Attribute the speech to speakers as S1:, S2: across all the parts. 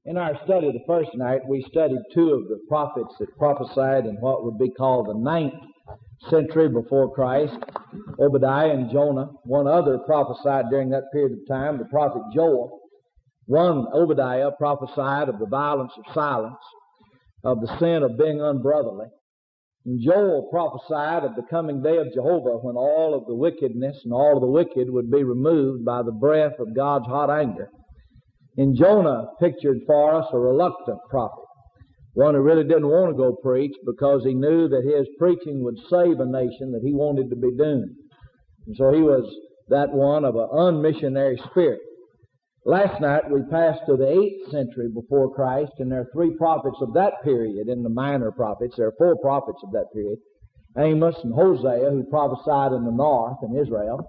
S1: In our study the first night, we studied two of the prophets that prophesied in what would be called the 9th century before Christ, Obadiah and Jonah. One other prophesied during that period of time, the prophet Joel. One, Obadiah, prophesied of the violence of silence, of the sin of being unbrotherly. And Joel prophesied of the coming day of Jehovah, when all of the wickedness and all of the wicked would be removed by the breath of God's hot anger. And Jonah pictured for us a reluctant prophet, one who really didn't want to go preach because he knew that his preaching would save a nation that he wanted to be doomed. And so he was that one of an unmissionary spirit. Last night we passed to the 8th century before Christ, and there are three prophets of that period in the minor prophets. There are four prophets of that period: Amos and Hosea, who prophesied in the north in Israel,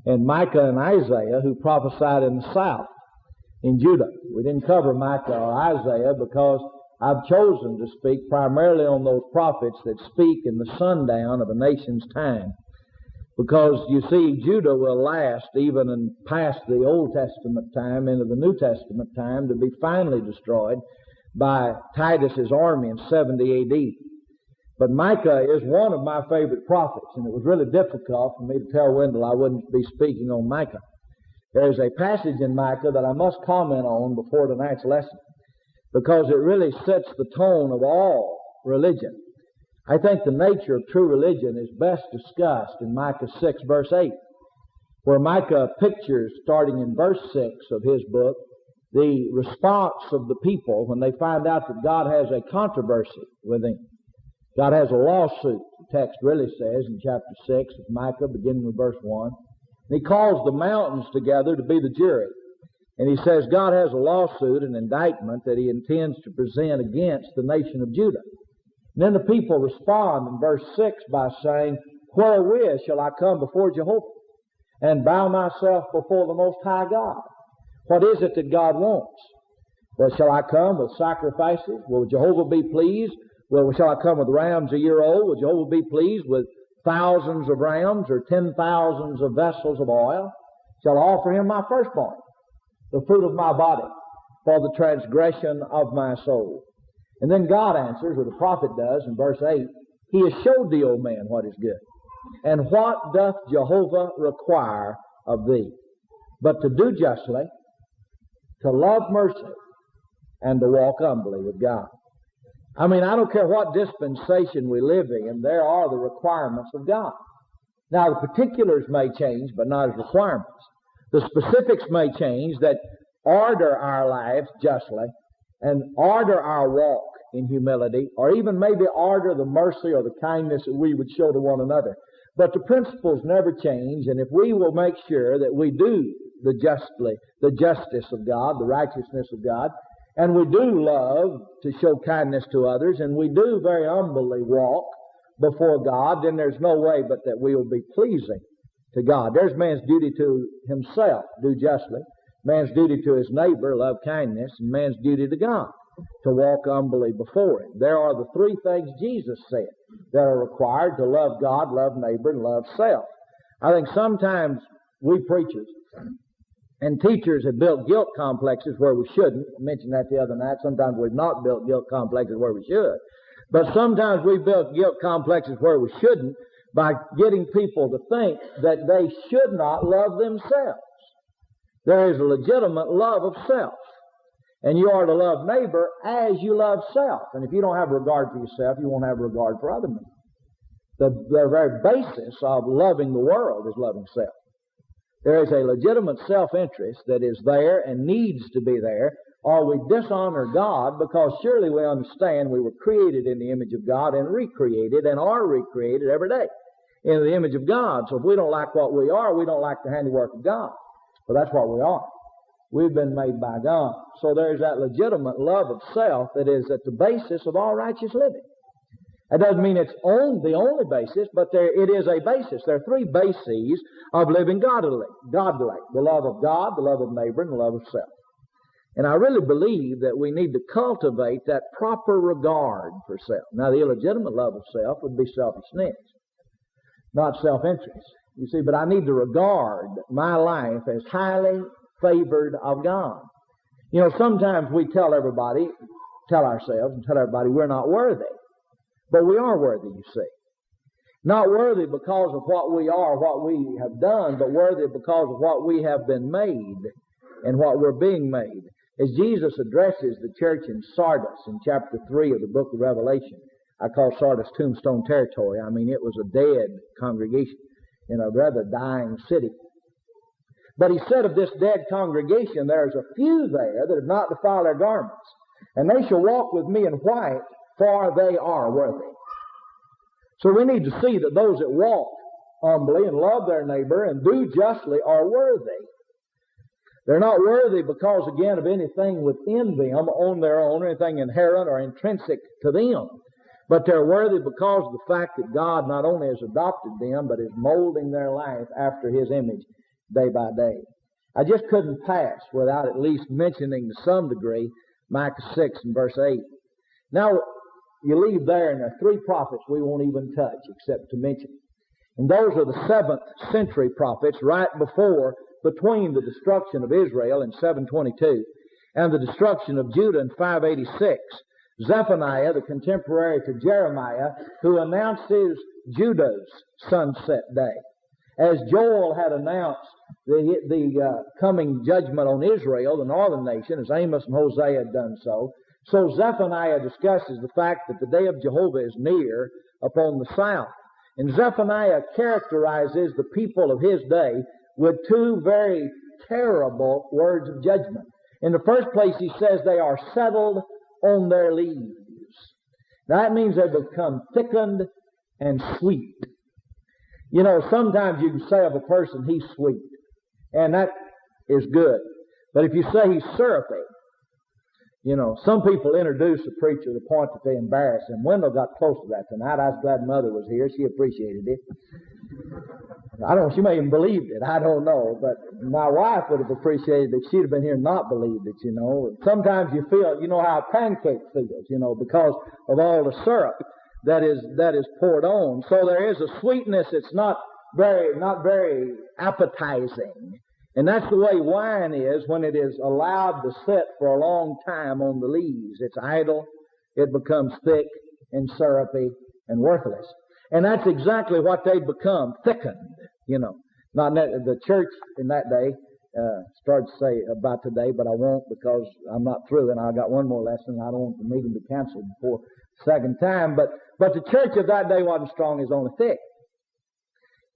S1: and Micah and Isaiah, who prophesied in the south in Judah. We didn't cover Micah or Isaiah because I've chosen to speak primarily on those prophets that speak in the sundown of a nation's time. Because, you see, Judah will last even and past the Old Testament time into the New Testament time to be finally destroyed by Titus's army in 70 A.D. But Micah is one of my favorite prophets, and it was really difficult for me to tell Wendell I wouldn't be speaking on Micah. There is a passage in Micah that I must comment on before tonight's lesson, because it really sets the tone of all religion. I think the nature of true religion is best discussed in Micah 6, verse 8, where Micah pictures, starting in verse 6 of his book, the response of the people when they find out that God has a controversy with him. God has a lawsuit, the text really says in chapter 6 of Micah, beginning with verse 1. And he calls the mountains together to be the jury. And he says God has a lawsuit, an indictment that he intends to present against the nation of Judah. And then the people respond in verse 6 by saying, "Wherewith shall I come before Jehovah and bow myself before the Most High God?" What is it that God wants? Well, shall I come with sacrifices? Will Jehovah be pleased? Well, shall I come with rams a year old? Will Jehovah be pleased with thousands of rams or 10,000s of vessels of oil? Shall I offer him my firstborn, the fruit of my body, for the transgression of my soul? And then God answers, or the prophet does, in verse 8, "He has showed thee, O man, what is good. And what doth Jehovah require of thee? But to do justly, to love mercy, and to walk humbly with God." I mean, I don't care what dispensation we live in, there are the requirements of God. Now, the particulars may change, but not as requirements. The specifics may change that order our lives justly and order our walk in humility, or even maybe order the mercy or the kindness that we would show to one another. But the principles never change, and if we will make sure that we do the justice of God, the righteousness of God, and we do love to show kindness to others, and we do very humbly walk before God, then there's no way but that we will be pleasing to God. There's man's duty to himself, do justly. Man's duty to his neighbor, love kindness. And man's duty to God, to walk humbly before him. There are the three things Jesus said that are required: to love God, love neighbor, and love self. I think sometimes we preachers and teachers have built guilt complexes where we shouldn't. I mentioned that the other night. Sometimes we've not built guilt complexes where we should. But sometimes we've built guilt complexes where we shouldn't by getting people to think that they should not love themselves. There is a legitimate love of self. And you are to love neighbor as you love self. And if you don't have regard for yourself, you won't have regard for other men. The very basis of loving the world is loving self. There is a legitimate self-interest that is there and needs to be there, or we dishonor God, because surely we understand we were created in the image of God and recreated and are recreated every day in the image of God. So if we don't like what we are, we don't like the handiwork of God. But that's what we are. We've been made by God. So there's that legitimate love of self that is at the basis of all righteous living. That doesn't mean it's the only basis, but it is a basis. There are three bases of living godly. The love of God, the love of neighbor, and the love of self. And I really believe that we need to cultivate that proper regard for self. Now, the illegitimate love of self would be selfishness, not self-interest. You see, but I need to regard my life as highly favored of God. You know, sometimes we tell ourselves and tell everybody we're not worthy. But we are worthy, you see. Not worthy because of what we are, what we have done, but worthy because of what we have been made and what we're being made. As Jesus addresses the church in Sardis in chapter 3 of the book of Revelation, I call Sardis tombstone territory. I mean, it was a dead congregation in a rather dying city. But he said of this dead congregation, there's a few there that have not defiled their garments, and they shall walk with me in white, for they are worthy. So we need to see that those that walk humbly and love their neighbor and do justly are worthy. They're not worthy because, again, of anything within them on their own, or anything inherent or intrinsic to them. But they're worthy because of the fact that God not only has adopted them, but is molding their life after His image day by day. I just couldn't pass without at least mentioning to some degree Micah 6 and verse 8. Now, you leave there, and there are three prophets we won't even touch except to mention. And those are the 7th century prophets right between the destruction of Israel in 722 and the destruction of Judah in 586. Zephaniah, the contemporary to Jeremiah, who announces Judah's sunset day. As Joel had announced the coming judgment on Israel, the northern nation, as Amos and Hosea had done so, so Zephaniah discusses the fact that the day of Jehovah is near upon the south. And Zephaniah characterizes the people of his day with two very terrible words of judgment. In the first place, he says they are settled on their leaves. Now, that means they become thickened and sweet. You know, sometimes you can say of a person, he's sweet, and that is good. But if you say he's syrupy, you know, some people introduce a preacher to the point that they embarrass him. Wendell got close to that tonight. I was glad Mother was here. She appreciated it. I don't know, she may have believed it. I don't know. But my wife would have appreciated it if she'd have been here and not believed it, you know. Sometimes you feel, you know how a pancake feels, you know, because of all the syrup that is poured on. So there is a sweetness that's not very appetizing. And that's the way wine is when it is allowed to sit for a long time on the leaves. It's idle, it becomes thick and syrupy and worthless. And that's exactly what they become, thickened, you know. Not the church in that day started to say about today, but I won't because I'm not through, and I got one more lesson. I don't want the meeting to be canceled before the second time. But the church of that day wasn't strong, it was only thick.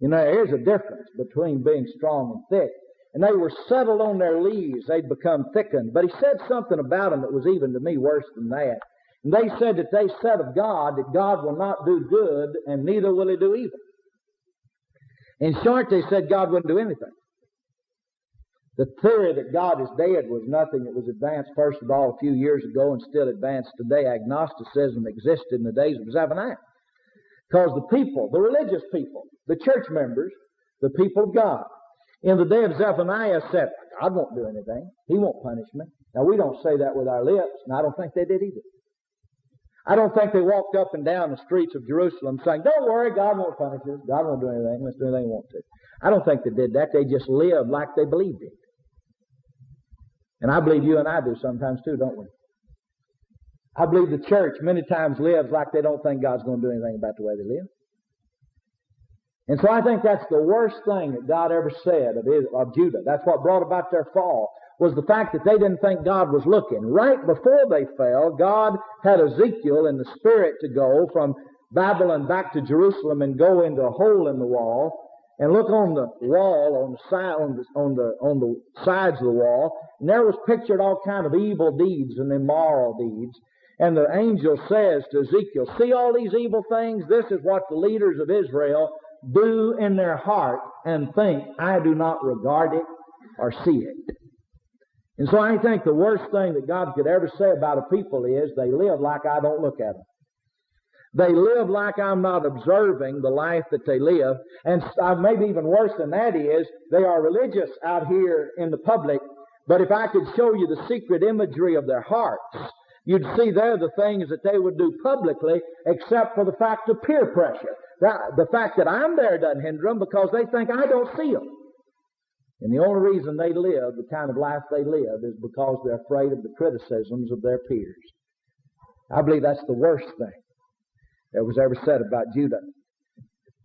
S1: You know, here's a difference between being strong and thick. And they were settled on their leaves. They'd become thickened. But he said something about them that was even to me worse than that. And they said that they said of God that God will not do good and neither will He do evil. In short, they said God wouldn't do anything. The theory that God is dead was nothing that was advanced, first of all, a few years ago and still advanced today. Agnosticism existed in the days of Zephaniah. Because the people, the religious people, the church members, the people of God, in the day of Zephaniah said, God won't do anything. He won't punish me. Now, we don't say that with our lips, and I don't think they did either. I don't think they walked up and down the streets of Jerusalem saying, don't worry, God won't punish us. God won't do anything. Let's do anything He wants to. I don't think they did that. They just lived like they believed it. And I believe you and I do sometimes too, don't we? I believe the church many times lives like they don't think God's going to do anything about the way they live. And so I think that's the worst thing that God ever said of Judah. That's what brought about their fall, was the fact that they didn't think God was looking. Right before they fell, God had Ezekiel in the spirit to go from Babylon back to Jerusalem and go into a hole in the wall and look on the wall, on the sides of the wall, and there was pictured all kind of evil deeds and immoral deeds. And the angel says to Ezekiel, see all these evil things? This is what the leaders of Israel do in their heart and think, I do not regard it or see it. And so I think the worst thing that God could ever say about a people is they live like I don't look at them. They live like I'm not observing the life that they live. And maybe even worse than that is they are religious out here in the public, but if I could show you the secret imagery of their hearts, you'd see there the things that they would do publicly except for the fact of peer pressure. The fact that I'm there doesn't hinder them because they think I don't see them. And the only reason they live the kind of life they live is because they're afraid of the criticisms of their peers. I believe that's the worst thing that was ever said about Judah.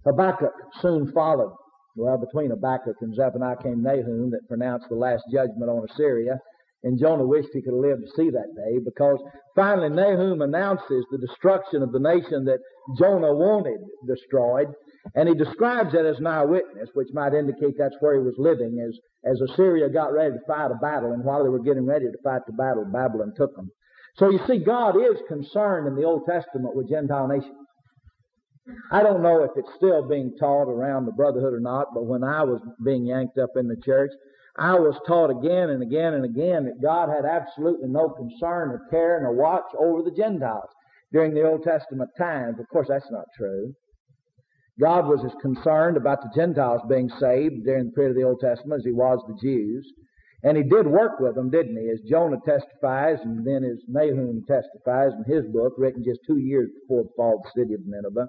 S1: Habakkuk soon followed. Well, between Habakkuk and Zephaniah came Nahum that pronounced the last judgment on Assyria. And Jonah wished he could have lived to see that day, because finally Nahum announces the destruction of the nation that Jonah wanted destroyed. And he describes it as an eyewitness, which might indicate that's where he was living as Assyria got ready to fight a battle. And while they were getting ready to fight the battle, Babylon took them. So you see, God is concerned in the Old Testament with Gentile nations. I don't know if it's still being taught around the brotherhood or not, but when I was being yanked up in the church, I was taught again and again and again that God had absolutely no concern or care nor watch over the Gentiles during the Old Testament times. Of course, that's not true. God was as concerned about the Gentiles being saved during the period of the Old Testament as he was the Jews. And he did work with them, didn't he? As Jonah testifies, and then as Nahum testifies in his book, written just 2 years before the fall of the city of Nineveh.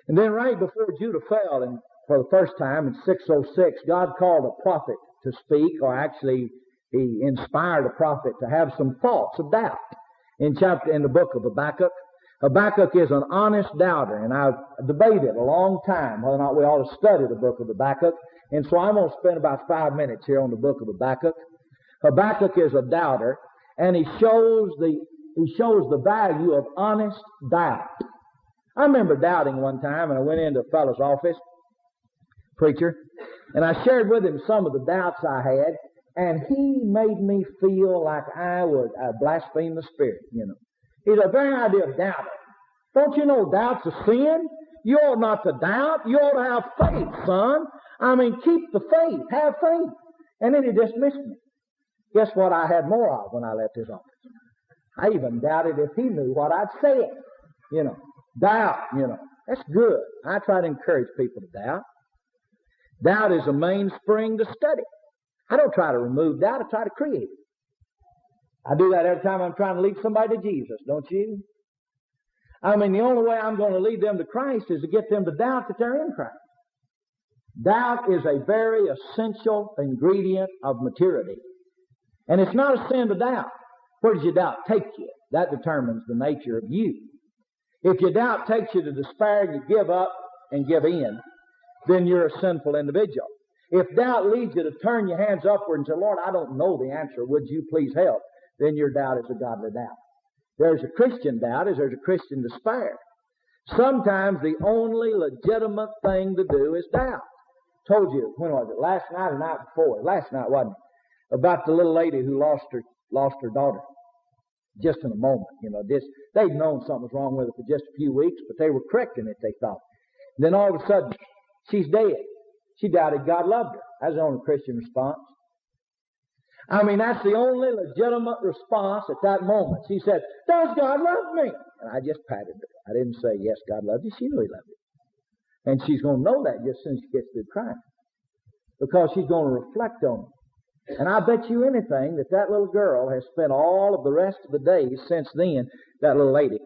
S1: And then right before Judah fell, and for the first time in 606, God called a prophet to speak, or actually he inspired a prophet to have some thoughts of doubt in the book of Habakkuk. Habakkuk is an honest doubter, and I've debated a long time whether or not we ought to study the book of Habakkuk. And so I'm going to spend about 5 minutes here on the book of Habakkuk. Habakkuk is a doubter, and he shows the value of honest doubt. I remember doubting one time, and I went into a fellow's office, preacher, and I shared with him some of the doubts I had, and he made me feel like I blasphemed the Spirit, you know. He said, the very idea of doubting. Don't you know doubt's a sin? You ought not to doubt. You ought to have faith, son. I mean, keep the faith. Have faith. And then he dismissed me. Guess what I had more of when I left his office? I even doubted if he knew what I'd said. You know, doubt, you know. That's good. I try to encourage people to doubt. Doubt is a mainspring to study. I don't try to remove doubt. I try to create it. I do that every time I'm trying to lead somebody to Jesus, don't you? I mean, the only way I'm going to lead them to Christ is to get them to doubt that they're in Christ. Doubt is a very essential ingredient of maturity. And it's not a sin to doubt. Where does your doubt take you? That determines the nature of you. If your doubt takes you to despair and you give up and give in, then you're a sinful individual. If doubt leads you to turn your hands upward and say, Lord, I don't know the answer, would you please help? Then your doubt is a godly doubt. There's a Christian doubt as there's a Christian despair. Sometimes the only legitimate thing to do is doubt. Told you, when was it? Last night or night before? Last night, wasn't it? About the little lady who lost her daughter. Just in a moment, you know. They'd known something was wrong with her for just a few weeks, but they were correcting it, they thought. And then all of a sudden, she's dead. She doubted God loved her. That's the only Christian response. I mean, that's the only legitimate response at that moment. She said, does God love me? And I just patted her. I didn't say, yes, God loved you. She knew He loved you. And she's going to know that just as soon as she gets through crying. Because she's going to reflect on it. And I bet you anything that little girl has spent all of the rest of the days since then, that little lady.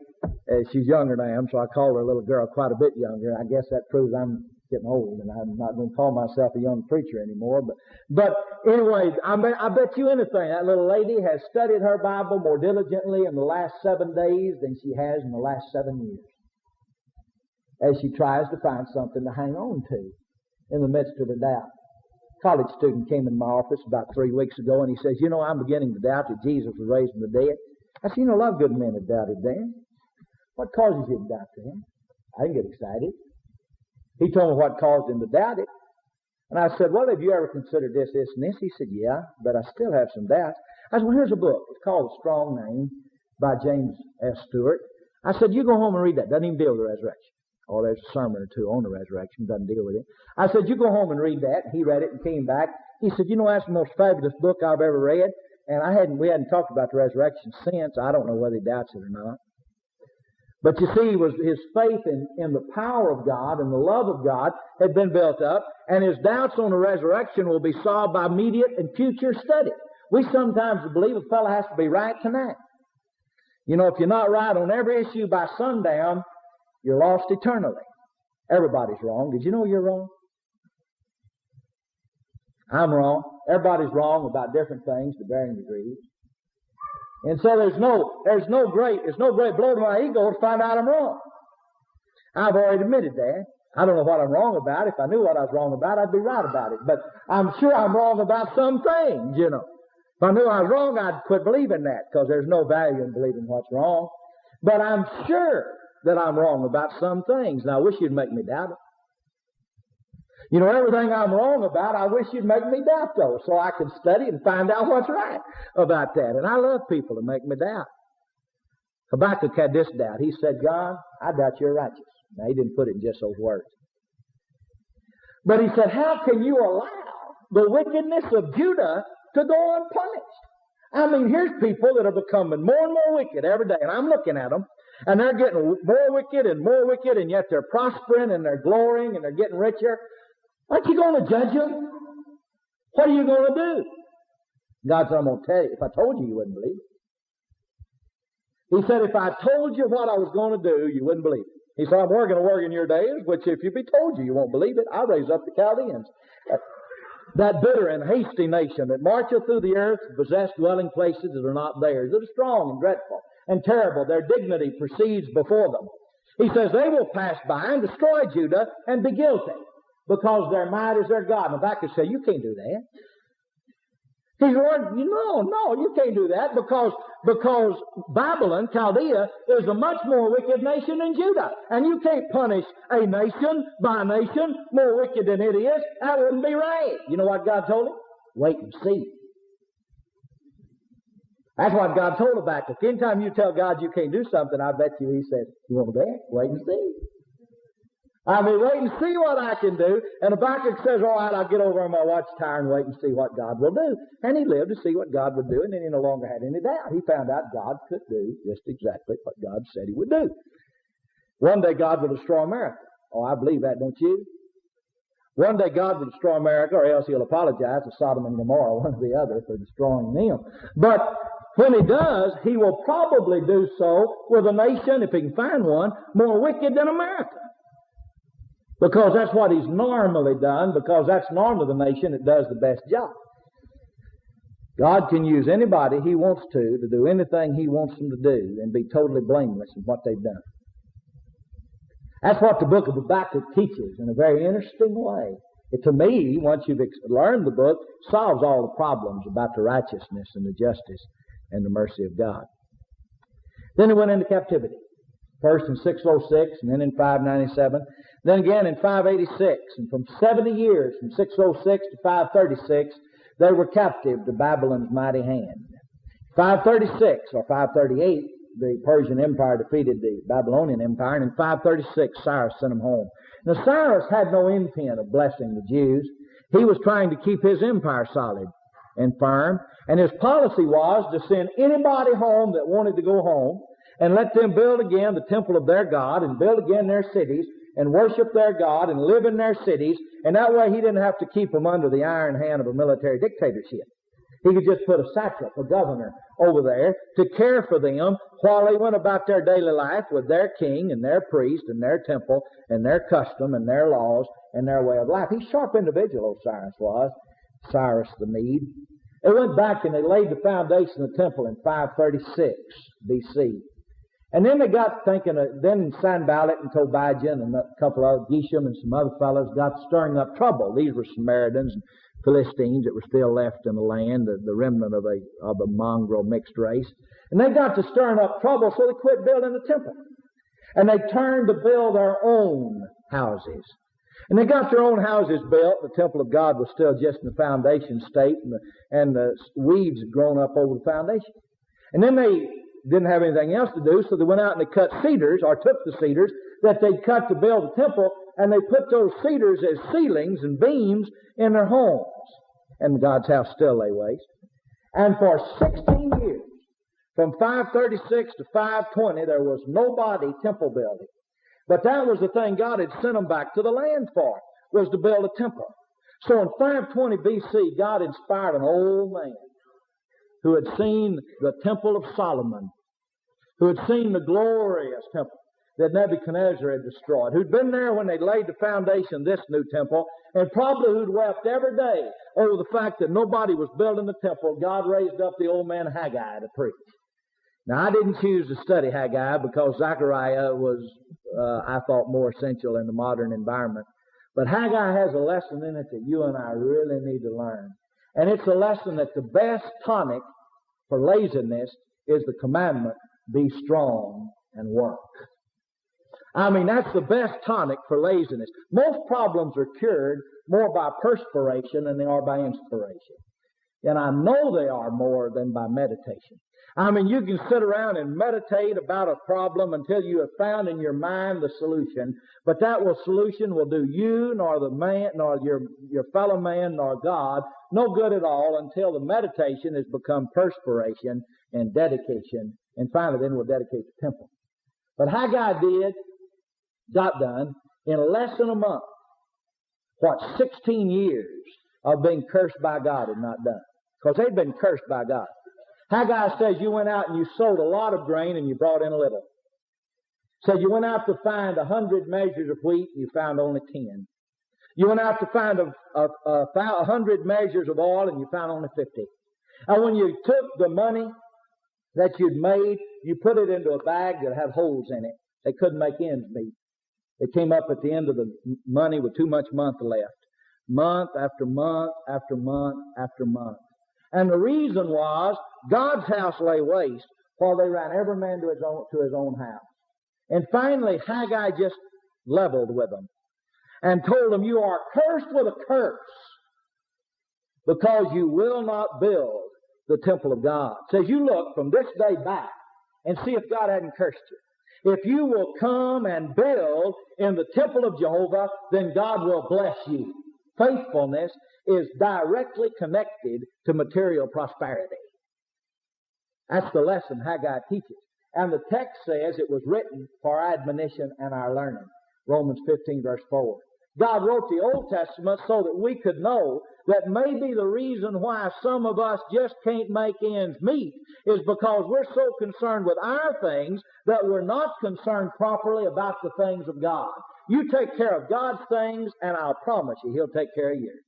S1: She's younger than I am, so I call her a little girl, quite a bit younger. I guess that proves I'm getting old, and I'm not going to call myself a young preacher anymore. But anyway, I bet you anything, that little lady has studied her Bible more diligently in the last 7 days than she has in the last 7 years, as she tries to find something to hang on to in the midst of her doubt. A college student came in my office about 3 weeks ago, and he says, you know, I'm beginning to doubt that Jesus was raised from the dead. I said, you know, a lot of good men have doubted then. What causes you to doubt then? I didn't get excited. He told me what caused him to doubt it. And I said, well, have you ever considered this, this, and this? He said, yeah, but I still have some doubts. I said, well, here's a book. It's called The Strong Name by James S. Stewart. I said, you go home and read that. Doesn't even deal with the resurrection. Oh, there's a sermon or two on the resurrection. Doesn't deal with it. I said, you go home and read that. He read it and came back. He said, you know, that's the most fabulous book I've ever read. And we hadn't talked about the resurrection since. I don't know whether he doubts it or not. But you see, his faith in the power of God and the love of God had been built up, and his doubts on the resurrection will be solved by immediate and future study. We sometimes believe a fellow has to be right tonight. You know, if you're not right on every issue by sundown, you're lost eternally. Everybody's wrong. Did you know you're wrong? I'm wrong. Everybody's wrong about different things to varying degrees. And so there's no great blow to my ego to find out I'm wrong. I've already admitted that. I don't know what I'm wrong about. If I knew what I was wrong about, I'd be right about it. But I'm sure I'm wrong about some things, you know. If I knew I was wrong, I'd quit believing that, because there's no value in believing what's wrong. But I'm sure that I'm wrong about some things, and I wish you'd make me doubt it. You know, everything I'm wrong about, I wish you'd make me doubt those, so I could study and find out what's right about that. And I love people to make me doubt. Habakkuk had this doubt. He said, God, I doubt you're righteous. Now, he didn't put it in just those words. But he said, how can you allow the wickedness of Judah to go unpunished? I mean, here's people that are becoming more and more wicked every day, and I'm looking at them, and they're getting more wicked, and yet they're prospering, and they're glorying, and they're getting richer. Aren't you going to judge them? What are you going to do? God said, I'm going to tell you. If I told you, you wouldn't believe it. He said, if I told you what I was going to do, you wouldn't believe it. He said, I'm working a work in your days, which if you be told you won't believe it, I'll raise up the Chaldeans. That bitter and hasty nation that marcheth through the earth to possess dwelling places that are not theirs, that are strong and dreadful and terrible. Their dignity proceeds before them. He says, they will pass by and destroy Judah and be guilty, because their might is their God. And Habakkuk said, you can't do that. He said, no, you can't do that, because Babylon, Chaldea, is a much more wicked nation than Judah. And you can't punish a nation by a nation more wicked than it is. That wouldn't be right. You know what God told him? Wait and see. That's what God told Habakkuk. Anytime you tell God you can't do something, I bet you he says, you want to bet? Wait and see. I mean, wait and see what I can do. And Habakkuk says, all right, I'll get over on my watchtower and wait and see what God will do. And he lived to see what God would do, and then he no longer had any doubt. He found out God could do just exactly what God said he would do. One day God will destroy America. Oh, I believe that, don't you? One day God will destroy America, or else he'll apologize to Sodom and Gomorrah, one or the other, for destroying them. But when he does, he will probably do so with a nation, if he can find one, more wicked than America. Because that's what he's normally done, because that's normally the nation that does the best job. God can use anybody he wants to do anything he wants them to do and be totally blameless in what they've done. That's what the book of Habakkuk teaches in a very interesting way. To me, once you've learned the book, solves all the problems about the righteousness and the justice and the mercy of God. Then he went into captivity. First in 606, and then in 597, then again in 586, and from 70 years, from 606 to 536, they were captive to Babylon's mighty hand. 536 or 538, the Persian Empire defeated the Babylonian Empire, and in 536, Cyrus sent them home. Now, Cyrus had no intent of blessing the Jews. He was trying to keep his empire solid and firm, and his policy was to send anybody home that wanted to go home, and let them build again the temple of their God, and build again their cities, and worship their God, and live in their cities, and that way he didn't have to keep them under the iron hand of a military dictatorship. He could just put a satrap, a governor, over there to care for them while they went about their daily life with their king, and their priest, and their temple, and their custom, and their laws, and their way of life. He's a sharp individual, old Cyrus was, Cyrus the Mede. They went back and they laid the foundation of the temple in 536 B.C., and then they got thinking, then Sanballat and Tobijah and a couple of Geshem and some other fellows got stirring up trouble. These were Samaritans and Philistines that were still left in the land, the remnant of a mongrel mixed race. And they got to stirring up trouble, so they quit building the temple. And they turned to build their own houses. And they got their own houses built. The temple of God was still just in the foundation state, and the weeds had grown up over the foundation. And then they didn't have anything else to do, so they went out and they cut cedars, or took the cedars that they'd cut to build the temple, and they put those cedars as ceilings and beams in their homes. And God's house still lay waste. And for 16 years, from 536 to 520, there was nobody temple building. But that was the thing God had sent them back to the land for, was to build a temple. So in 520 B.C., God inspired an old man who had seen the temple of Solomon, who had seen the glorious temple that Nebuchadnezzar had destroyed, who'd been there when they laid the foundation of this new temple, and probably who'd wept every day over the fact that nobody was building the temple, God raised up the old man Haggai to preach. Now, I didn't choose to study Haggai because Zachariah was, I thought, more essential in the modern environment. But Haggai has a lesson in it that you and I really need to learn. And it's a lesson that the best tonic for laziness is the commandment, be strong and work. I mean, that's the best tonic for laziness. Most problems are cured more by perspiration than they are by inspiration. And I know they are more than by meditation. I mean, you can sit around and meditate about a problem until you have found in your mind the solution, but that solution will do you, nor the man, nor your fellow man, nor God, no good at all until the meditation has become perspiration and dedication, and finally then we'll dedicate the temple. But Haggai got done in less than a month what 16 years of being cursed by God had not done, because they'd been cursed by God. Haggai says you went out and you sowed a lot of grain and you brought in a little. Said you went out to find 100 measures of wheat and you found only 10. You went out to find 100 measures of oil and you found only 50. And when you took the money that you'd made, you put it into a bag that had holes in it. They couldn't make ends meet. They came up at the end of the money with too much month left. Month after month after month after month. And the reason was God's house lay waste while they ran every man to his own house. And finally, Haggai just leveled with them and told them, you are cursed with a curse because you will not build the temple of God. It says you look from this day back and see if God hadn't cursed you. If you will come and build in the temple of Jehovah, then God will bless you. Faithfulness is directly connected to material prosperity. That's the lesson Haggai teaches. And the text says it was written for our admonition and our learning. Romans 15 verse 4. God wrote the Old Testament so that we could know that maybe the reason why some of us just can't make ends meet is because we're so concerned with our things that we're not concerned properly about the things of God. You take care of God's things and I'll promise you He'll take care of yours.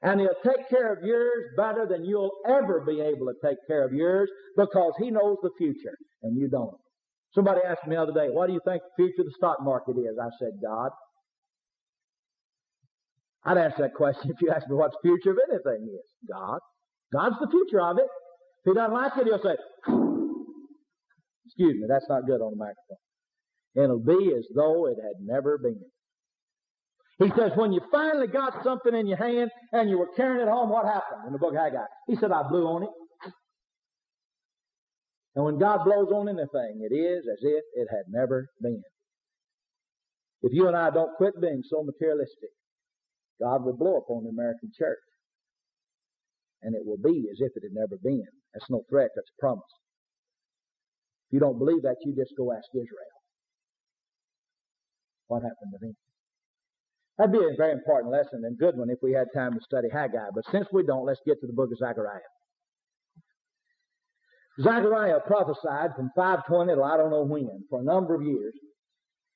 S1: And He'll take care of yours better than you'll ever be able to take care of yours because He knows the future and you don't. Somebody asked me the other day, what do you think the future of the stock market is? I said, God. I'd answer that question if you asked me what the future of anything is. God. God's the future of it. If He doesn't like it, He'll say, excuse me, that's not good on the microphone. And it'll be as though it had never been. He says, when you finally got something in your hand and you were carrying it home, what happened in the book of Haggai? He said, I blew on it. And when God blows on anything, it is as if it had never been. If you and I don't quit being so materialistic, God will blow upon the American church. And it will be as if it had never been. That's no threat, that's a promise. If you don't believe that, you just go ask Israel. What happened to them? That'd be a very important lesson and good one if we had time to study Haggai. But since we don't, let's get to the book of Zachariah. Zachariah prophesied from 520 till I don't know when, for a number of years.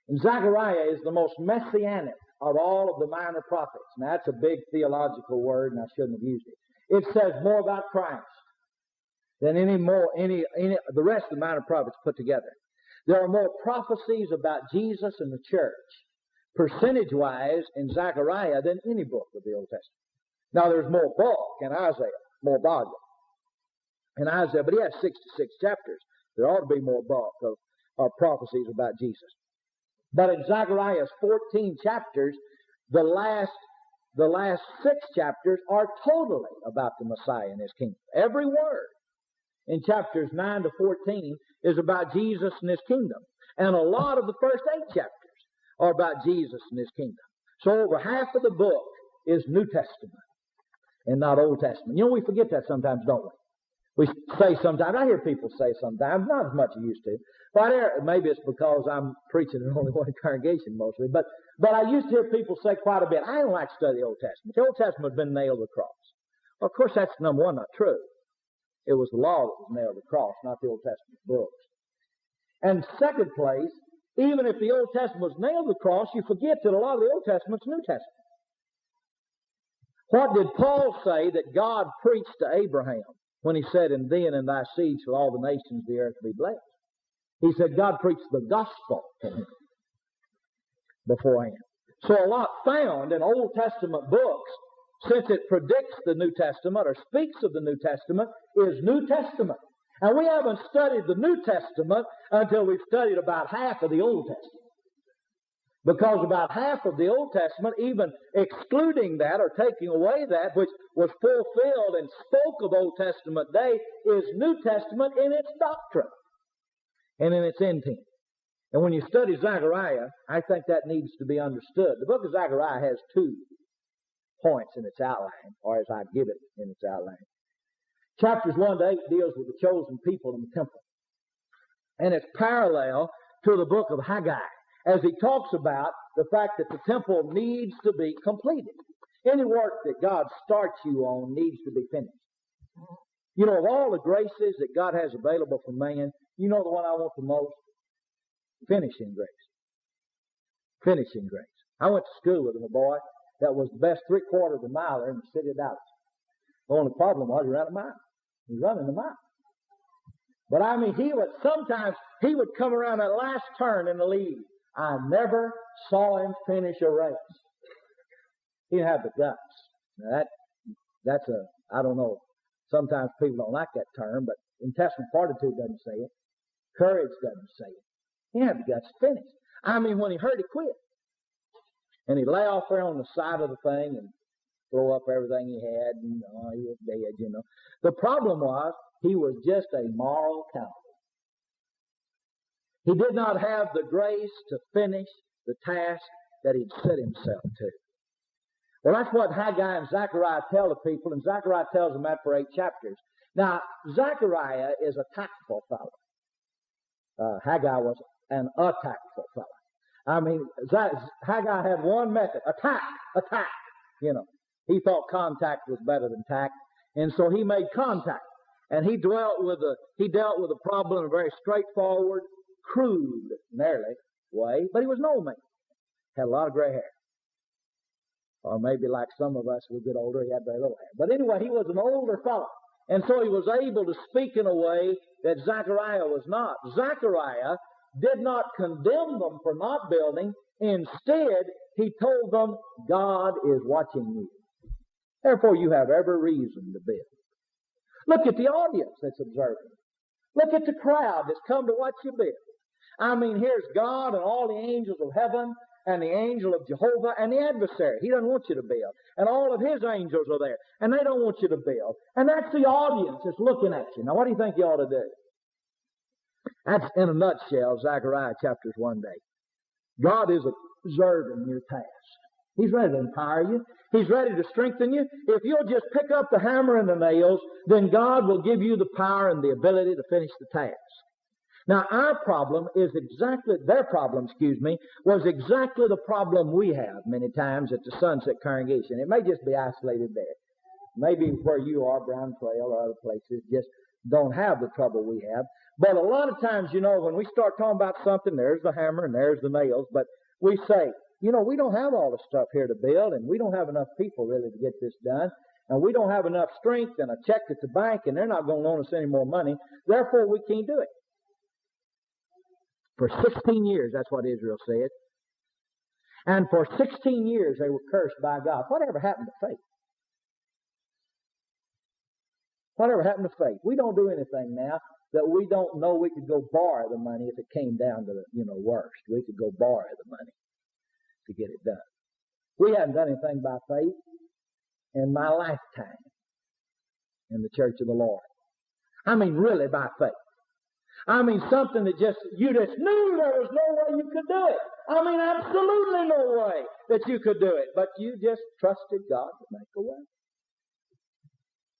S1: And Zachariah is the most messianic of all of the minor prophets. Now, that's a big theological word, and I shouldn't have used it. It says more about Christ than the rest of the minor prophets put together. There are more prophecies about Jesus and the church, percentage-wise, in Zechariah than any book of the Old Testament. Now, there's more bulk in Isaiah, more volume in Isaiah, but he has 66 chapters. There ought to be more bulk of prophecies about Jesus. But in Zechariah's 14 chapters, the last 6 chapters are totally about the Messiah and His kingdom. Every word in chapters 9 to 14 is about Jesus and His kingdom. And a lot of the first 8 chapters are about Jesus and His kingdom. So over half of the book is New Testament and not Old Testament. You know, we forget that sometimes, don't we? We say sometimes, I hear people say sometimes, not as much as I used to, but maybe it's because I'm preaching in only one congregation mostly, but I used to hear people say quite a bit, I don't like to study the Old Testament. The Old Testament has been nailed to the cross. Well, of course, that's number one, not true. It was the law that was nailed to the cross, not the Old Testament books. And second place, Even if the Old Testament was nailed to the cross, you forget that a lot of the Old Testament's New Testament. What did Paul say that God preached to Abraham when he said, "In thee and in thy seed shall all the nations of the earth be blessed"? He said God preached the gospel to him beforehand. So a lot found in Old Testament books, since it predicts the New Testament or speaks of the New Testament, is New Testament. And we haven't studied the New Testament until we've studied about half of the Old Testament. Because about half of the Old Testament, even excluding that or taking away that which was fulfilled and spoke of Old Testament day, is New Testament in its doctrine and in its intent. And when you study Zachariah, I think that needs to be understood. The book of Zachariah has 2 points in its outline, or as I give it in its outline. Chapters 1 to 8 deals with the chosen people in the temple. And it's parallel to the book of Haggai, as he talks about the fact that the temple needs to be completed. Any work that God starts you on needs to be finished. You know, of all the graces that God has available for man, you know the one I want the most? Finishing grace. Finishing grace. I went to school with a boy that was the best 3/4 of the miler in the city of Dallas. The only problem was he ran a mile. He was running a mile. But I mean, sometimes he would come around that last turn in the lead. I never saw him finish a race. He didn't have the guts. Now I don't know. Sometimes people don't like that term, but intestinal fortitude doesn't say it. Courage doesn't say it. He didn't have the guts to finish. I mean, when he hurt, he quit. And he'd lay off there on the side of the thing and throw up everything he had, and he was dead, you know. The problem was, he was just a moral coward. He did not have the grace to finish the task that he'd set himself to. Well, that's what Haggai and Zachariah tell the people, and Zachariah tells them that for 8 chapters. Now, Zachariah is a tactful fellow. Haggai was an tactful fellow. I mean, Haggai had one method: attack. You know, he thought contact was better than tact, and so he made contact. And he dealt with the problem in a very straightforward, crude, nearly way. But he was an old man, had a lot of gray hair, or maybe like some of us, we get older, he had very little hair. But anyway, he was an older fellow, and so he was able to speak in a way that Zachariah was not. Zachariah did not condemn them for not building. Instead, he told them, God is watching you. Therefore, you have every reason to build. Look at the audience that's observing. Look at the crowd that's come to watch you build. I mean, here's God and all the angels of heaven and the angel of Jehovah and the adversary. He doesn't want you to build. And all of his angels are there, and they don't want you to build. And that's the audience that's looking at you. Now, what do you think you ought to do? That's, in a nutshell, Zechariah chapters 1 to 8. God is observing your task. He's ready to empower you. He's ready to strengthen you. If you'll just pick up the hammer and the nails, then God will give you the power and the ability to finish the task. Now, their problem was exactly the problem we have many times at the Sunset Congregation. It may just be isolated there. Maybe where you are, Brown Trail or other places, just don't have the trouble we have. But a lot of times, you know, when we start talking about something, there's the hammer and there's the nails, but we say, you know, we don't have all the stuff here to build, and we don't have enough people really to get this done, and we don't have enough strength and a check at the bank, and they're not going to loan us any more money. Therefore, we can't do it. For 16 years, that's what Israel said. And for 16 years, they were cursed by God. Whatever happened to faith? Whatever happened to faith? We don't do anything now that we don't know we could go borrow the money if it came down to the, worst. We could go borrow the money to get it done. We haven't done anything by faith in my lifetime in the church of the Lord. I mean, really by faith. I mean, something that you just knew there was no way you could do it. I mean, absolutely no way that you could do it. But you just trusted God to make a way.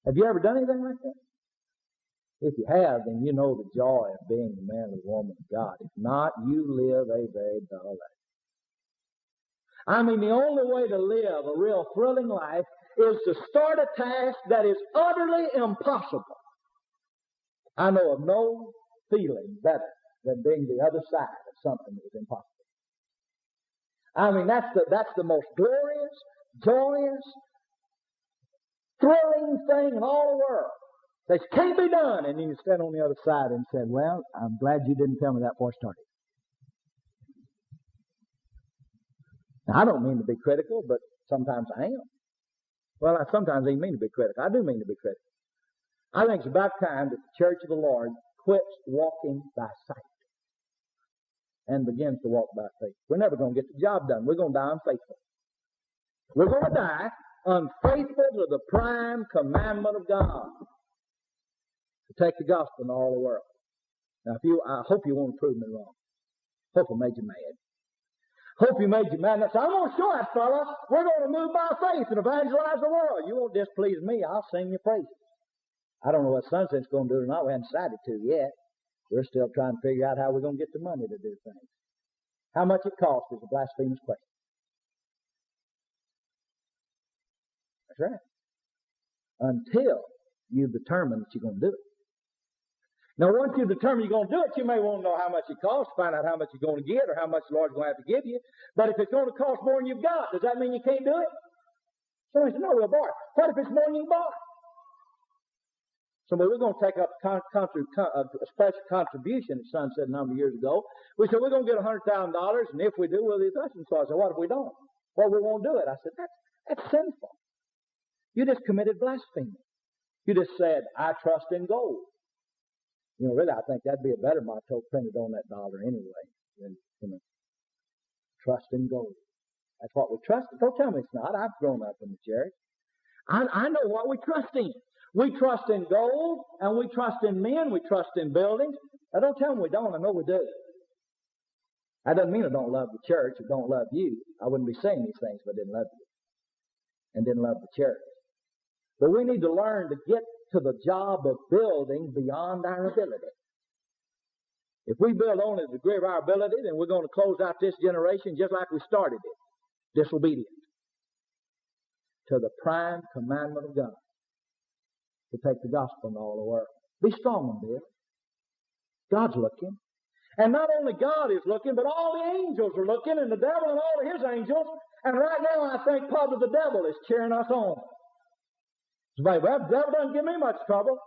S1: Have you ever done anything like that? If you have, then you know the joy of being the man or woman of God. If not, you live a very dull life. I mean, the only way to live a real thrilling life is to start a task that is utterly impossible. I know of no feeling better than being the other side of something that was impossible. I mean, that's the most glorious, joyous, thrilling thing in all the world. That can't be done. And you can stand on the other side and say, well, I'm glad you didn't tell me that before I started. Now, I don't mean to be critical, but sometimes I am. Well, I sometimes even mean to be critical. I do mean to be critical. I think it's about time that the Church of the Lord quits walking by sight and begins to walk by faith. We're never going to get the job done. We're going to die unfaithful. We're going to die unfaithful to the prime commandment of God, to take the gospel into all the world. Now, I hope you won't prove me wrong. Hope I made you mad. Hope you made you mad. Now, so I'm going to show that fella, we're going to move by faith and evangelize the world. You won't displease me. I'll sing your praises. I don't know what Sunset's going to do or not. We haven't decided to yet. We're still trying to figure out how we're going to get the money to do things. How much it costs is a blasphemous question. That's right. Until you've determined that you're going to do it. Now, once you've determined you're going to do it, you may want to know how much it costs, find out how much you're going to get or how much the Lord's going to have to give you. But if it's going to cost more than you've got, does that mean you can't do it? Somebody said, no, we'll borrow. What if it's more than you can borrow? Somebody, we're going to take up a special contribution, the son said a number of years ago. We said, we're going to get $100,000, and if we do, we'll do this. And so I said, what if we don't? Well, we won't do it. I said, that's sinful. You just committed blasphemy. You just said, I trust in gold. You know, really, I think that'd be a better motto printed on that dollar anyway than, trust in gold. That's what we trust in. Don't tell me it's not. I've grown up in the church. I know what we trust in. We trust in gold, and we trust in men. We trust in buildings. Now, don't tell me we don't. I know we do. That doesn't mean I don't love the church or don't love you. I wouldn't be saying these things if I didn't love you and didn't love the church. But we need to learn to get to the job of building beyond our ability. If we build only to the degree of our ability, then we're going to close out this generation just like we started it, disobedient to the prime commandment of God, to take the gospel into all the world. Be strong in this. God's looking. And not only God is looking, but all the angels are looking, and the devil and all of his angels. And right now I think probably the devil is cheering us on. Well, the devil doesn't give me much trouble.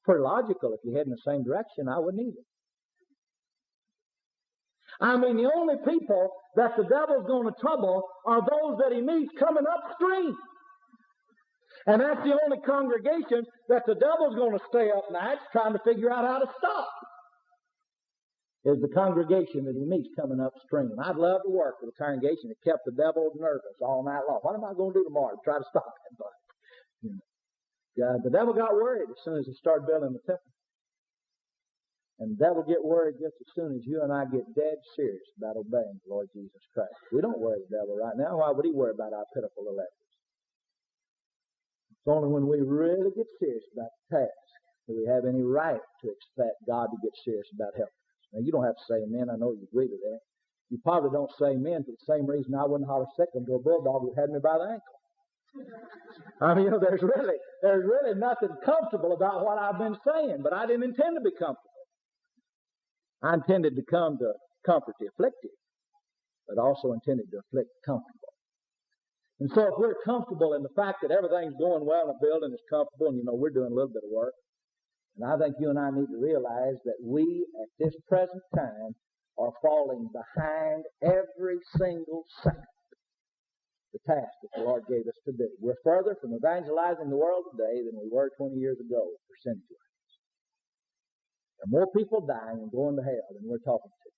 S1: Pretty logical. If you head in the same direction, I wouldn't either. I mean, the only people that the devil's going to trouble are those that he meets coming upstream. And that's the only congregation that the devil's going to stay up nights trying to figure out how to stop. Is the congregation that he meets coming upstream. I'd love to work with a congregation that kept the devil nervous all night long. What am I going to do tomorrow to try to stop that bug? You know. The devil got worried as soon as he started building the temple. And the devil get worried just as soon as you and I get dead serious about obeying the Lord Jesus Christ. We don't worry the devil right now. Why would he worry about our pitiful electors? It's only when we really get serious about the task that we have any right to expect God to get serious about helping us. Now, you don't have to say amen. I know you agree to that. You probably don't say amen for the same reason I wouldn't holler second to a bulldog who had me by the ankle. I mean, there's really nothing comfortable about what I've been saying, but I didn't intend to be comfortable. I intended to come to comfort the afflicted, but also intended to afflict the comfortable. And so if we're comfortable in the fact that everything's going well and the building is comfortable, and we're doing a little bit of work, and I think you and I need to realize that we, at this present time, are falling behind every single second the task that the Lord gave us to do. We're further from evangelizing the world today than we were 20 years ago, percentage-wise. There are more people dying and going to hell than we're talking to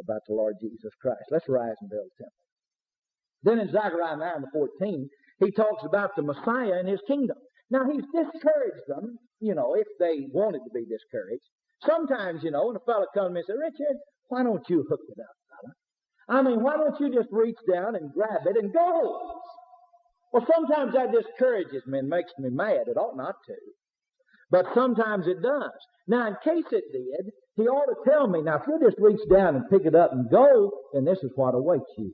S1: about the Lord Jesus Christ. Let's rise and build a temple. Then in Zachariah 9:14, he talks about the Messiah and his kingdom. Now, he's discouraged them, if they wanted to be discouraged. Sometimes, when a fellow comes to me and says, Richard, why don't you hook it up, fella? I mean, why don't you just reach down and grab it and go? Well, sometimes that discourages me and makes me mad. It ought not to. But sometimes it does. Now, in case it did, he ought to tell me, now, if you just reach down and pick it up and go, then this is what awaits you.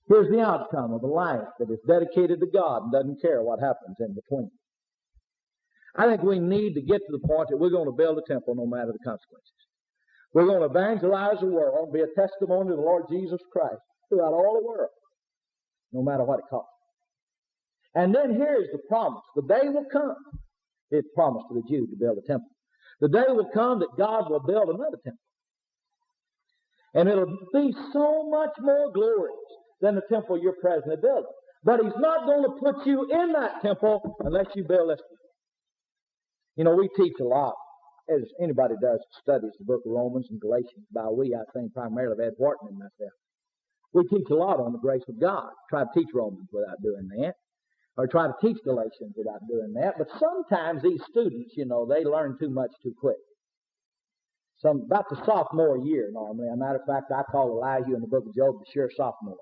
S1: Here's the outcome of a life that is dedicated to God and doesn't care what happens in between. I think we need to get to the point that we're going to build a temple no matter the consequences. We're going to evangelize the world, be a testimony to the Lord Jesus Christ throughout all the world, no matter what it costs. And then here's the promise. The day will come. It's promised to the Jews to build a temple. The day will come that God will build another temple. And it'll be so much more glorious than the temple you're presently building. But He's not going to put you in that temple unless you build this one. You know, we teach a lot, as anybody does that studies the book of Romans and Galatians. By we, I think primarily of Ed Wharton and myself. We teach a lot on the grace of God. Try to teach Romans without doing that. Or try to teach Galatians without doing that. But sometimes these students, you know, they learn too much too quick. About the sophomore year, normally. As a matter of fact, I call Elihu in the book of Job the sure sophomore.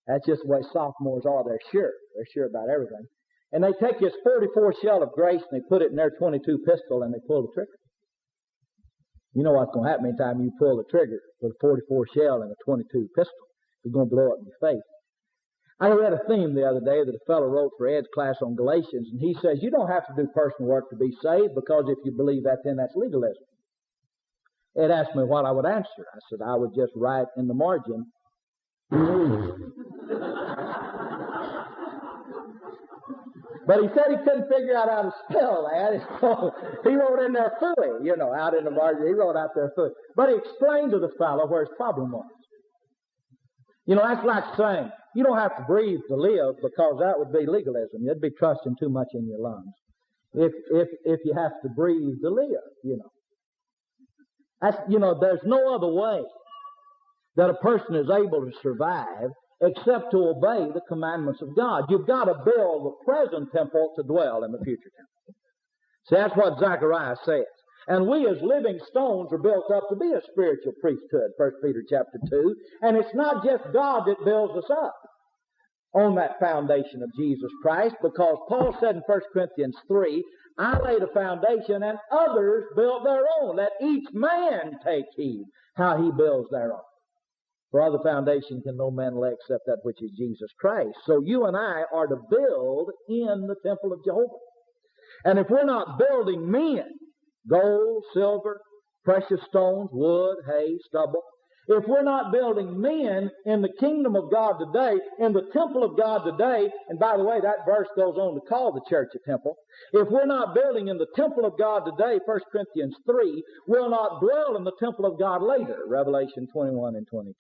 S1: That's just the way sophomores are. They're sure. They're sure about everything. And they take this 44 shell of grace and they put it in their 22 pistol and they pull the trigger. You know what's going to happen anytime you pull the trigger with a 44 shell and a 22 pistol. You're going to blow up in your face. I read a theme the other day that a fellow wrote for Ed's class on Galatians, and he says, you don't have to do personal work to be saved, because if you believe that, then that's legalism. Ed asked me what I would answer. I said, I would just write in the margin, But he said he couldn't figure out how to spell that, so he wrote in there fully, you know, out in the margin. He wrote out there fully. But he explained to the fellow where his problem was. You know, that's like saying, you don't have to breathe to live, because that would be legalism. You'd be trusting too much in your lungs. If you have to breathe to live, you know. That's, you know, there's no other way that a person is able to survive except to obey the commandments of God. You've got to build the present temple to dwell in the future temple. See, that's what Zachariah says. And we as living stones are built up to be a spiritual priesthood, 1 Peter chapter 2. And it's not just God that builds us up on that foundation of Jesus Christ, because Paul said in 1 Corinthians 3, I laid a foundation and others built their own. Let each man take heed how he builds their own. For other foundation can no man lay except that which is Jesus Christ. So you and I are to build in the temple of Jehovah. And if we're not building men, gold, silver, precious stones, wood, hay, stubble, if we're not building men in the kingdom of God today, in the temple of God today, and by the way, that verse goes on to call the church a temple. If we're not building in the temple of God today, 1 Corinthians 3, we'll not dwell in the temple of God later, Revelation 21 and 22.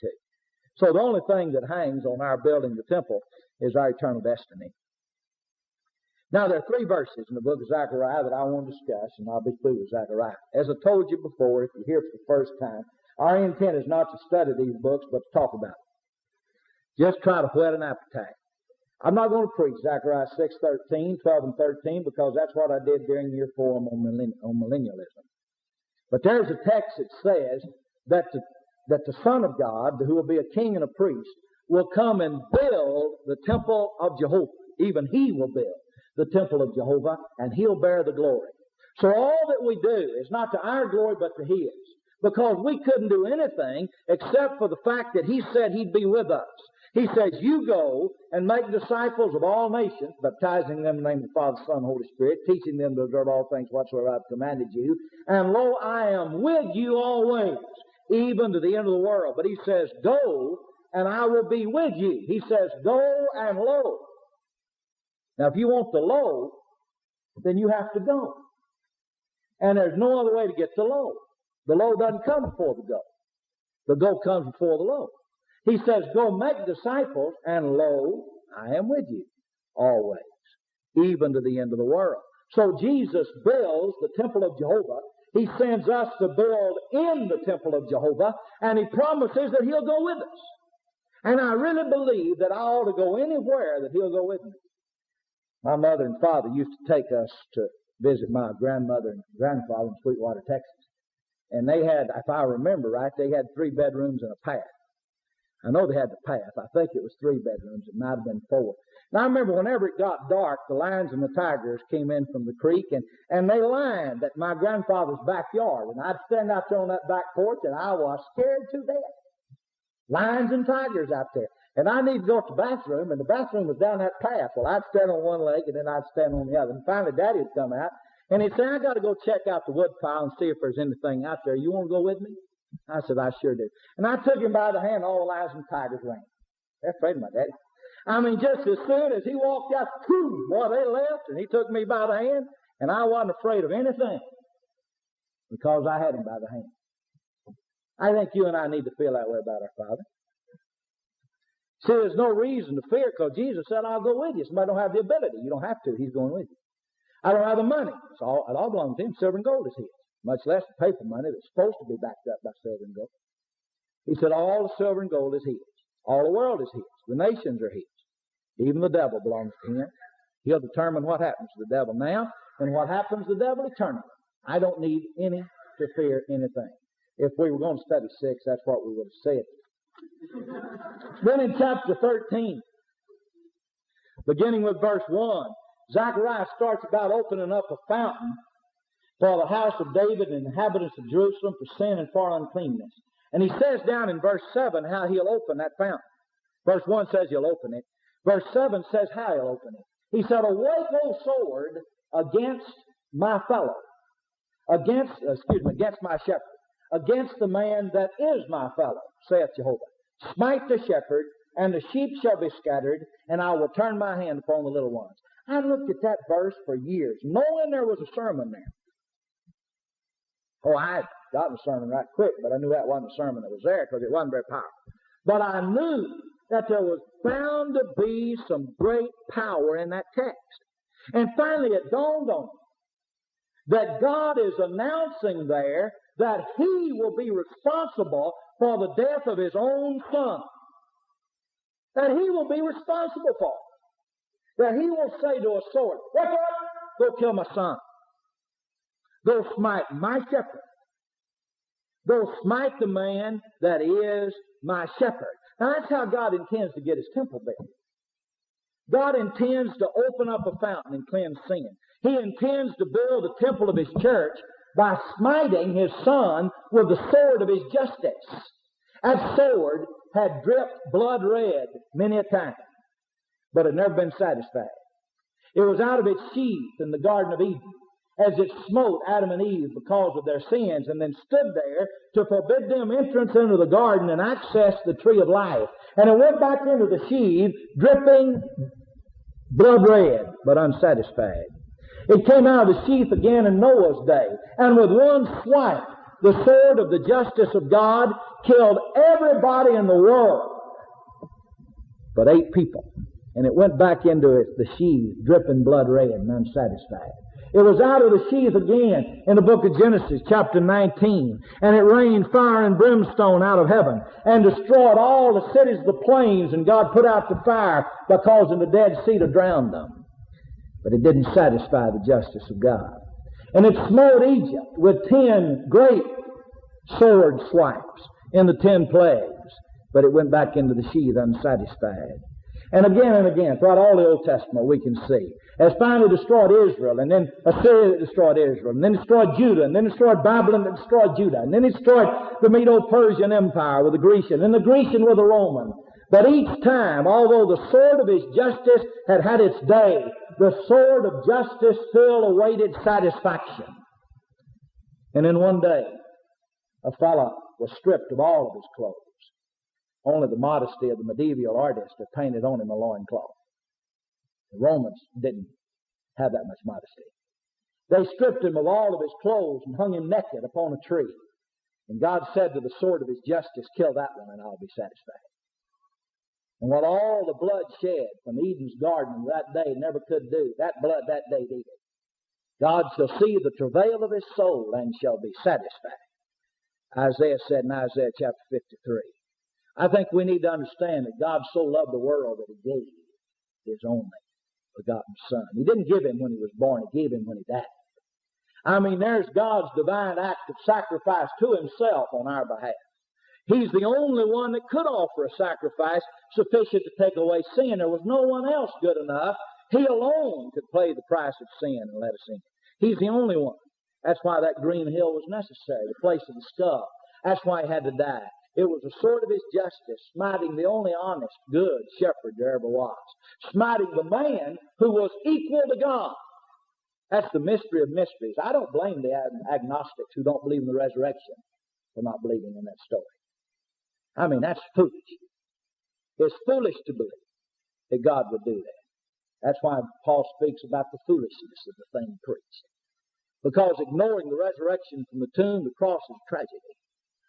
S1: So the only thing that hangs on our building the temple is our eternal destiny. Now, there are 3 verses in the book of Zachariah that I want to discuss, and I'll be through with Zachariah. As I told you before, if you're here for the first time, our intent is not to study these books, but to talk about them. Just try to whet an appetite. I'm not going to preach Zechariah 6:13, 12 and 13, because that's what I did during year 4 on millennialism. But there's a text that says that the Son of God, who will be a king and a priest, will come and build the temple of Jehovah. Even He will build the temple of Jehovah, and He'll bear the glory. So all that we do is not to our glory, but to His. Because we couldn't do anything except for the fact that He said He'd be with us. He says, you go and make disciples of all nations, baptizing them in the name of the Father, Son, and Holy Spirit, teaching them to observe all things whatsoever I've commanded you. And lo, I am with you always, even to the end of the world. But He says, go, and I will be with you. He says, go and lo. Now, if you want the lo, then you have to go. And there's no other way to get to lo. The lo doesn't come before the go. The go comes before the lo. He says, go make disciples, and lo, I am with you always, even to the end of the world. So Jesus builds the temple of Jehovah. He sends us to build in the temple of Jehovah, and He promises that He'll go with us. And I really believe that I ought to go anywhere that He'll go with me. My mother and father used to take us to visit my grandmother and grandfather in Sweetwater, Texas. And they had, if I remember right, they had 3 bedrooms and a path. I know they had the path. I think it was 3 bedrooms. It might have been 4. Now, I remember whenever it got dark, the lions and the tigers came in from the creek, and they lined at my grandfather's backyard. And I'd stand out there on that back porch, and I was scared to death. Lions and tigers out there. And I needed to go to the bathroom, and the bathroom was down that path. Well, I'd stand on one leg, and then I'd stand on the other. And finally, Daddy would come out, And he said, I got to go check out the wood pile and see if there's anything out there. You want to go with me? I said, I sure do. And I took him by the hand. All the lions and tigers ran. They're afraid of my daddy. I mean, just as soon as he walked out, boom, boy, they left, and he took me by the hand, and I wasn't afraid of anything because I had him by the hand. I think you and I need to feel that way about our Father. See, there's no reason to fear because Jesus said, I'll go with you. Somebody don't have the ability. You don't have to. He's going with you. I don't have the money. It all belongs to him. Silver and gold is his. Much less the paper money that's supposed to be backed up by silver and gold. He said, all the silver and gold is his. All the world is his. The nations are his. Even the devil belongs to him. He'll determine what happens to the devil now and what happens to the devil eternally. I don't need any to fear anything. If we were going to study 6, that's what we would have said. Then in chapter 13, beginning with verse 1, Zachariah starts about opening up a fountain for the house of David and the inhabitants of Jerusalem for sin and for uncleanness. And he says down in verse 7 how he'll open that fountain. Verse 1 says he'll open it. Verse 7 says how he'll open it. He said, awake, O sword, against my fellow, against my shepherd, against the man that is my fellow, saith Jehovah. Smite the shepherd, and the sheep shall be scattered, and I will turn my hand upon the little ones. I looked at that verse for years, knowing there was a sermon there. Oh, I had gotten the sermon right quick, but I knew that wasn't a sermon that was there because it wasn't very powerful. But I knew that there was bound to be some great power in that text. And finally it dawned on me that God is announcing there that He will be responsible for the death of His own Son. That He will be responsible for it. That He will say to a sword, wake up, go kill my son. Go smite my shepherd. Go smite the man that is my shepherd. Now that's how God intends to get His temple built. God intends to open up a fountain and cleanse sin. He intends to build the temple of His church by smiting His Son with the sword of His justice. That sword had dripped blood red many a time, but had never been satisfied. It was out of its sheath in the Garden of Eden as it smote Adam and Eve because of their sins, and then stood there to forbid them entrance into the garden and access the tree of life. And it went back into the sheath, dripping blood red, but unsatisfied. It came out of the sheath again in Noah's day, and with one swipe, the sword of the justice of God killed everybody in the world but 8 people. And it went back into the sheath, dripping blood red and unsatisfied. It was out of the sheath again in the book of Genesis, chapter 19. And it rained fire and brimstone out of heaven and destroyed all the cities of the plains. And God put out the fire by causing the Dead Sea to drown them. But it didn't satisfy the justice of God. And it smote Egypt with 10 great sword swipes in the 10 plagues. But it went back into the sheath unsatisfied. And again, throughout all the Old Testament we can see, has finally destroyed Israel, and then Assyria that destroyed Israel, and then destroyed Judah, and then destroyed Babylon that destroyed Judah, and then it destroyed the Medo-Persian Empire with the Grecian, and the Grecian with the Roman. But each time, although the sword of His justice had had its day, the sword of justice still awaited satisfaction. And in one day, a fellow was stripped of all of his clothes. Only the modesty of the medieval artist had painted on him a loincloth. The Romans didn't have that much modesty. They stripped him of all of his clothes and hung him naked upon a tree. And God said to the sword of His justice, kill that one and I'll be satisfied. And what all the blood shed from Eden's garden that day never could do, that blood that day did it. God shall see the travail of His soul and shall be satisfied. Isaiah said in Isaiah chapter 53. I think we need to understand that God so loved the world that He gave His only begotten Son. He didn't give Him when He was born. He gave Him when He died. I mean, there's God's divine act of sacrifice to Himself on our behalf. He's the only one that could offer a sacrifice sufficient to take away sin. There was no one else good enough. He alone could pay the price of sin and let us in. He's the only one. That's why that green hill was necessary, the place of the skull. That's why He had to die. It was the sword of His justice, smiting the only honest, good shepherd there ever was. Smiting the man who was equal to God. That's the mystery of mysteries. I don't blame the agnostics who don't believe in the resurrection for not believing in that story. I mean, that's foolish. It's foolish to believe that God would do that. That's why Paul speaks about the foolishness of the thing preached. Because ignoring the resurrection from the tomb, the cross is tragedy.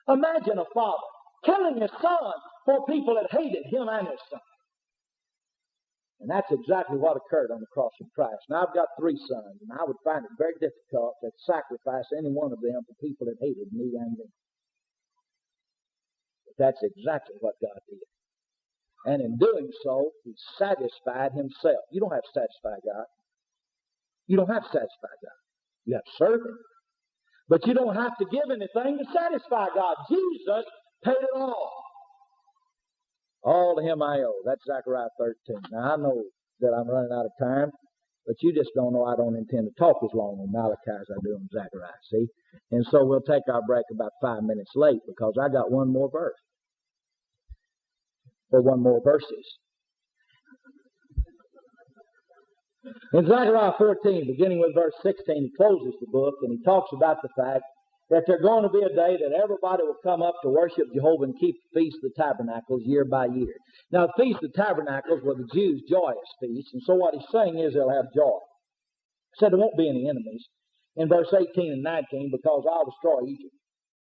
S1: Imagine a father killing his son for people that hated him and his son. And that's exactly what occurred on the cross of Christ. Now, I've got 3 sons, and I would find it very difficult to sacrifice any one of them for people that hated me and them. But that's exactly what God did. And in doing so, He satisfied Himself. You don't have to satisfy God. You don't have to satisfy God. You have to serve Him. But you don't have to give anything to satisfy God. Jesus paid it all. All to Him I owe. That's Zachariah 13. Now, I know that I'm running out of time, but you just don't know I don't intend to talk as long on Malachi as I do on Zachariah, see? And so we'll take our break about 5 minutes late because I got one more verse. Or one more verses. In Zechariah 14, beginning with verse 16, he closes the book and he talks about the fact that there's going to be a day that everybody will come up to worship Jehovah and keep the Feast of the Tabernacles year by year. Now, the Feast of the Tabernacles were the Jews' joyous feast, and so what he's saying is they'll have joy. He said there won't be any enemies in verse 18 and 19 because I'll destroy Egypt.